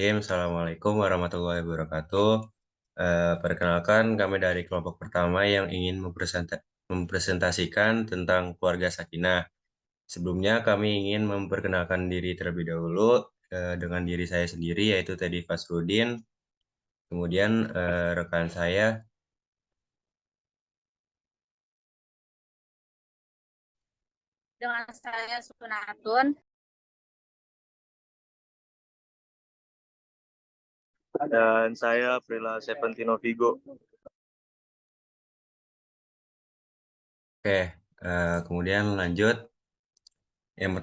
Bismillahirrahmanirrahim. Assalamualaikum warahmatullahi wabarakatuh. Perkenalkan, kami dari kelompok pertama yang ingin mempresentasikan tentang keluarga sakinah. Sebelumnya kami ingin memperkenalkan diri terlebih dahulu dengan diri saya sendiri, yaitu Teddy Fasrudin. Kemudian rekan saya, Dengan saya Sunatun. Dan saya Prila Seventino Vigo. oke. Kemudian lanjut. Yang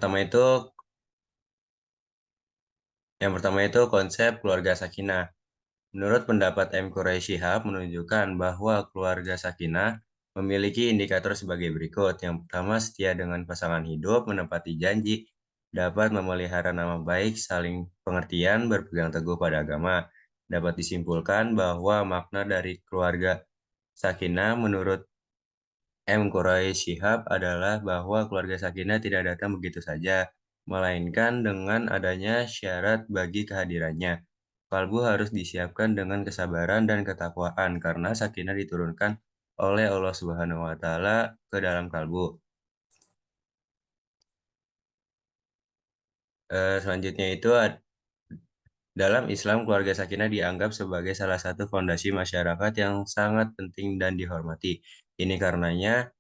pertama itu, konsep keluarga sakinah. Menurut pendapat M. Quraish Shihab menunjukkan bahwa keluarga sakinah memiliki indikator sebagai berikut. Yang pertama, setia dengan pasangan hidup, menepati janji, dapat memelihara nama baik, saling pengertian, berpegang teguh pada agama. Dapat disimpulkan bahwa makna dari keluarga sakinah menurut M. Quraish Shihab adalah bahwa keluarga sakinah tidak datang begitu saja, melainkan dengan adanya syarat bagi kehadirannya. Kalbu harus disiapkan dengan kesabaran dan ketakwaan karena sakinah diturunkan oleh Allah Subhanahu wa taala ke dalam kalbu. Selanjutnya itu dalam Islam keluarga sakinah dianggap sebagai salah satu fondasi masyarakat yang sangat penting dan dihormati. Ini karenanya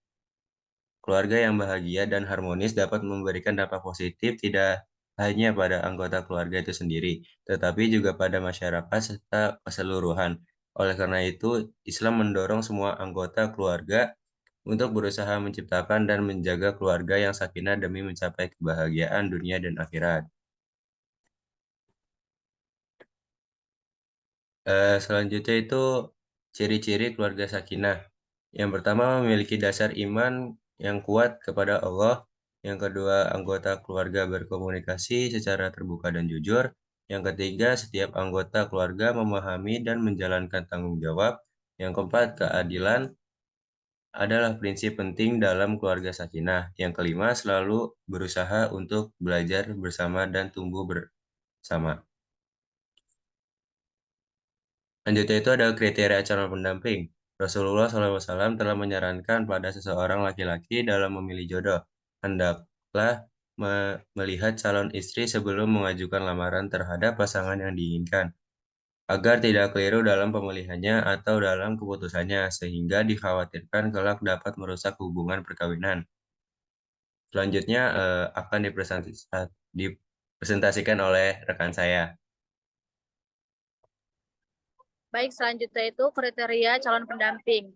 keluarga yang bahagia dan harmonis dapat memberikan dampak positif tidak hanya pada anggota keluarga itu sendiri, tetapi juga pada masyarakat serta keseluruhan. Oleh karena itu, Islam mendorong semua anggota keluarga untuk berusaha menciptakan dan menjaga keluarga yang sakinah demi mencapai kebahagiaan dunia dan akhirat. Selanjutnya itu ciri-ciri keluarga sakinah. Yang pertama memiliki dasar iman yang kuat kepada Allah. Yang kedua anggota keluarga berkomunikasi secara terbuka dan jujur. Yang ketiga setiap anggota keluarga memahami dan menjalankan tanggung jawab. Yang keempat keadilan adalah prinsip penting dalam keluarga sakinah. Yang kelima selalu berusaha untuk belajar bersama dan tumbuh bersama. Selanjutnya itu ada kriteria calon pendamping. Rasulullah SAW telah menyarankan pada seseorang laki-laki dalam memilih jodoh, hendaklah melihat calon istri sebelum mengajukan lamaran terhadap pasangan yang diinginkan, agar tidak keliru dalam pemilihannya atau dalam keputusannya, sehingga dikhawatirkan kelak dapat merusak hubungan perkawinan. Selanjutnya akan dipresentasikan oleh rekan saya. Baik, selanjutnya itu kriteria calon pendamping.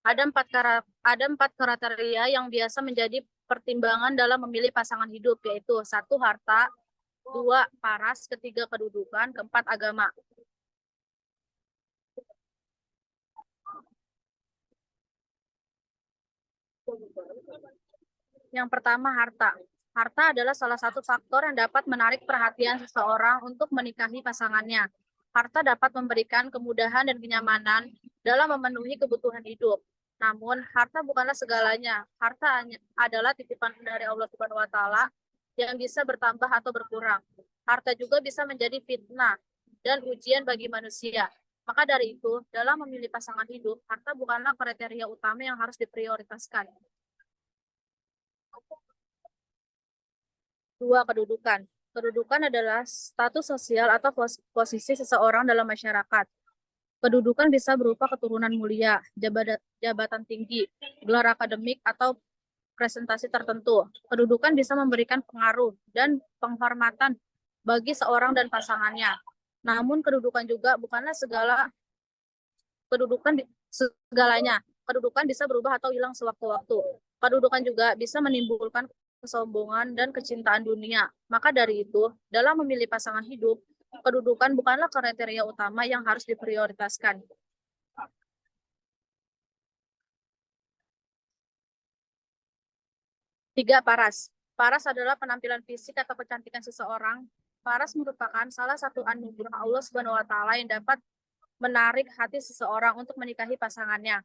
Ada empat kriteria yang biasa menjadi pertimbangan dalam memilih pasangan hidup, yaitu satu harta, dua paras, ketiga kedudukan, keempat agama. Yang pertama harta. Harta adalah salah satu faktor yang dapat menarik perhatian seseorang untuk menikahi pasangannya. Harta dapat memberikan kemudahan dan kenyamanan dalam memenuhi kebutuhan hidup. Namun, harta bukanlah segalanya. Harta adalah titipan dari Allah Subhanahu wa taala yang bisa bertambah atau berkurang. Harta juga bisa menjadi fitnah dan ujian bagi manusia. Maka dari itu, dalam memilih pasangan hidup, harta bukanlah kriteria utama yang harus diprioritaskan. Dua, kedudukan. Kedudukan adalah status sosial atau posisi seseorang dalam masyarakat. Kedudukan bisa berupa keturunan mulia, jabatan tinggi, gelar akademik, atau presentasi tertentu. Kedudukan bisa memberikan pengaruh dan penghormatan bagi seorang dan pasangannya. Namun kedudukan juga bukanlah segalanya. Kedudukan bisa berubah atau hilang sewaktu-waktu. Kedudukan juga bisa menimbulkan kesombongan dan kecintaan dunia. Maka dari itu, dalam memilih pasangan hidup, kedudukan bukanlah kriteria utama yang harus diprioritaskan. Tiga, paras. Paras adalah penampilan fisik atau kecantikan seseorang. Paras merupakan salah satu anugerah Allah Subhanahu wa taala yang dapat menarik hati seseorang untuk menikahi pasangannya.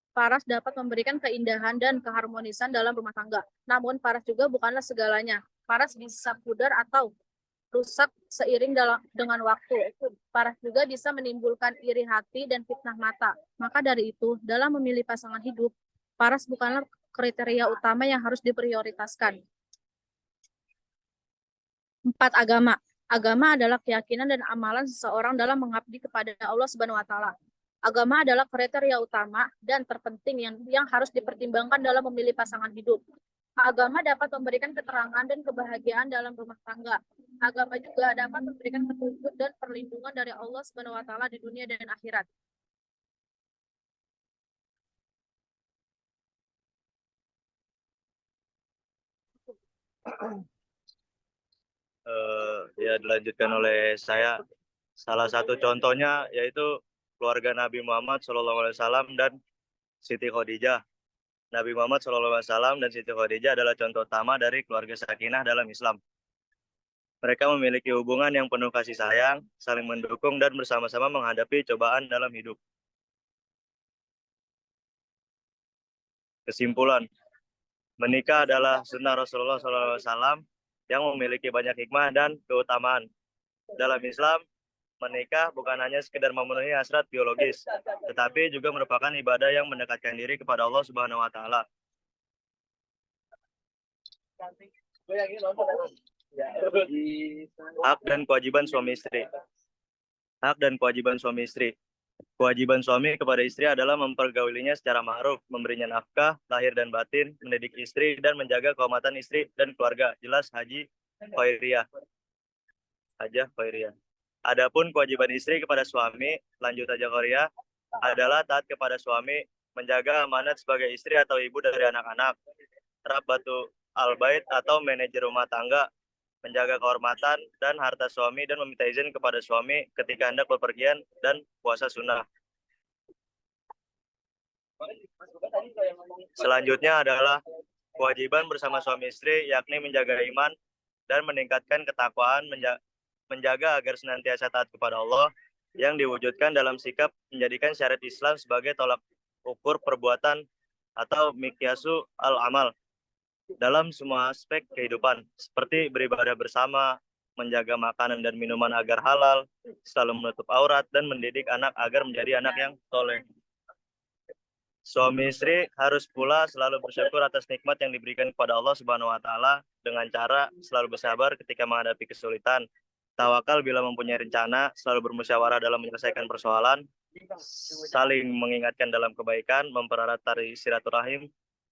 Paras dapat memberikan keindahan dan keharmonisan dalam rumah tangga. Namun, paras juga bukanlah segalanya. Paras bisa pudar atau rusak seiring dengan waktu. Paras juga bisa menimbulkan iri hati dan fitnah mata. Maka dari itu, dalam memilih pasangan hidup, paras bukanlah kriteria utama yang harus diprioritaskan. 4. Agama. Agama adalah keyakinan dan amalan seseorang dalam mengabdi kepada Allah Subhanahu wa taala. Agama adalah kriteria utama dan terpenting yang harus dipertimbangkan dalam memilih pasangan hidup. Agama dapat memberikan keterangan dan kebahagiaan dalam rumah tangga. Agama juga dapat memberikan petunjuk dan perlindungan dari Allah Subhanahu wa taala di dunia dan akhirat. Ya, dilanjutkan oleh saya. Salah satu contohnya yaitu keluarga Nabi Muhammad SAW dan Siti Khadijah. Nabi Muhammad SAW dan Siti Khadijah adalah contoh utama dari keluarga sakinah dalam Islam. Mereka memiliki hubungan yang penuh kasih sayang, saling mendukung, dan bersama-sama menghadapi cobaan dalam hidup. Kesimpulan, menikah adalah sunnah Rasulullah SAW yang memiliki banyak hikmah dan keutamaan. Dalam Islam, menikah bukan hanya sekedar memenuhi hasrat biologis, tetapi juga merupakan ibadah yang mendekatkan diri kepada Allah Subhanahu wa taala. Hak dan kewajiban suami istri. Hak dan kewajiban suami istri. Kewajiban suami kepada istri adalah mempergaulinya secara ma'ruf, memberinya nafkah, lahir dan batin, mendidik istri, dan menjaga kehormatan istri dan keluarga. Jelas Haji Khairiyah. Hajah Khairiyah. Adapun kewajiban istri kepada suami, lanjut Hajah Khairiyah, adalah taat kepada suami, menjaga amanat sebagai istri atau ibu dari anak-anak, Rabbatu al-bait atau manajer rumah tangga, menjaga kehormatan dan harta suami dan meminta izin kepada suami ketika hendak bepergian dan puasa sunnah. Selanjutnya adalah kewajiban bersama suami istri, yakni menjaga iman dan meningkatkan ketakwaan, menjaga agar senantiasa taat kepada Allah, yang diwujudkan dalam sikap menjadikan syariat Islam sebagai tolak ukur perbuatan atau miqyasu al-amal dalam semua aspek kehidupan, seperti beribadah bersama, menjaga makanan dan minuman agar halal, selalu menutup aurat, dan mendidik anak agar menjadi anak yang soleh. Suami istri harus pula selalu bersyukur atas nikmat yang diberikan kepada Allah Subhanahu wa taala dengan cara selalu bersabar ketika menghadapi kesulitan, tawakal bila mempunyai rencana, selalu bermusyawarah dalam menyelesaikan persoalan, saling mengingatkan dalam kebaikan, mempererat tali silaturahim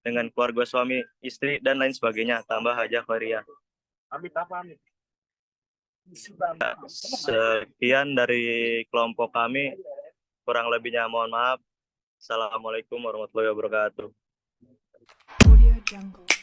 dengan keluarga suami, istri, dan lain sebagainya. Tambah Hajah Khairiyah. Sekian dari kelompok kami. Kurang lebihnya mohon maaf. Assalamualaikum warahmatullahi wabarakatuh. Audio Jungle.